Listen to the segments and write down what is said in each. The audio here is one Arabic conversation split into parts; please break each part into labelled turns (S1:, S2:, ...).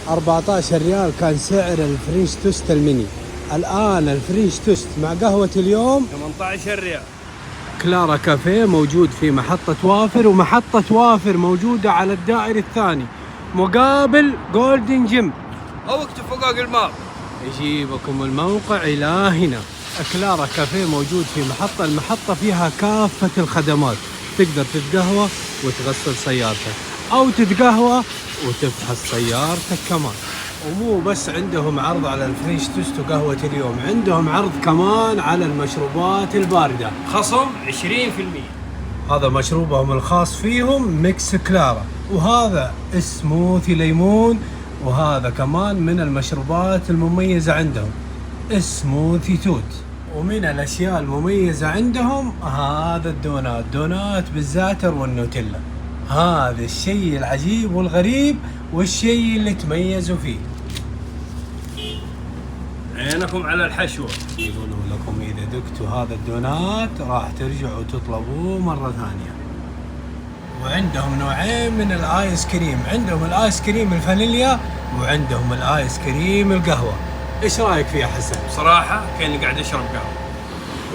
S1: 14 ريال كان سعر الفرنش توست الميني. الآن الفرنش توست مع قهوة اليوم
S2: 18 ريال.
S1: كلارا كافيه موجود في محطة وافر، ومحطة وافر موجودة على الدائري الثاني مقابل جولدن جيم.
S2: أو اكتب فوق الماء
S1: يجيبكم الموقع إلى هنا. كلارا كافيه موجود في المحطة فيها كافة الخدمات، تقدر تتقهوى وتغسل سيارتك، أو تتقهوى وتفحص سيارتك كمان. ومو بس عندهم عرض على الفرنش توست وقهوة اليوم، عندهم عرض كمان على المشروبات الباردة،
S2: خصم 20%.
S1: هذا مشروبهم الخاص فيهم ميكس كلارا، وهذا سموثي ليمون، وهذا كمان من المشروبات المميزة عندهم سموثي توت. ومن الأشياء المميزة عندهم هذا الدونات، دونات بالزعتر والنوتيلا. هذا الشيء العجيب والغريب والشيء اللي تميزوا فيه.
S2: عينكم على الحشوة.
S1: يقولوا لكم إذا دقتوا هذا الدونات راح ترجعوا تطلبوه مرة ثانية. وعندهم نوعين من الآيس كريم، عندهم الآيس كريم الفانيليا وعندهم الآيس كريم القهوة. إيش رأيك فيها حسن؟
S2: بصراحة كأني قاعد أشرب قهوة.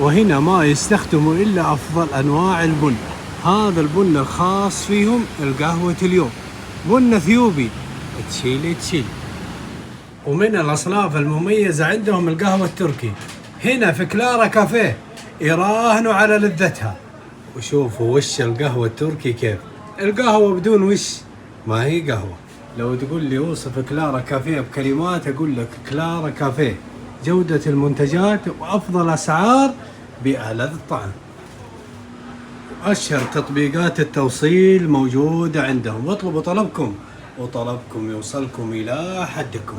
S1: وهنا ما يستخدموا إلا أفضل أنواع البن. هذا البن الخاص فيهم القهوة اليوم، بن اثيوبي تشيل. ومن الأصناف المميزة عندهم القهوة التركي. هنا في كلارا كافيه يراهنوا على لذتها. وشوفوا وش القهوة التركي كيف، القهوة بدون وش ما هي قهوة. لو تقول لي اوصف كلارا كافيه بكلمات أقول لك كلارا كافيه، جودة المنتجات وأفضل أسعار بألذ طعم. أشهر تطبيقات التوصيل موجودة عندهم، واطلبوا طلبكم وطلبكم يوصلكم إلى حدكم.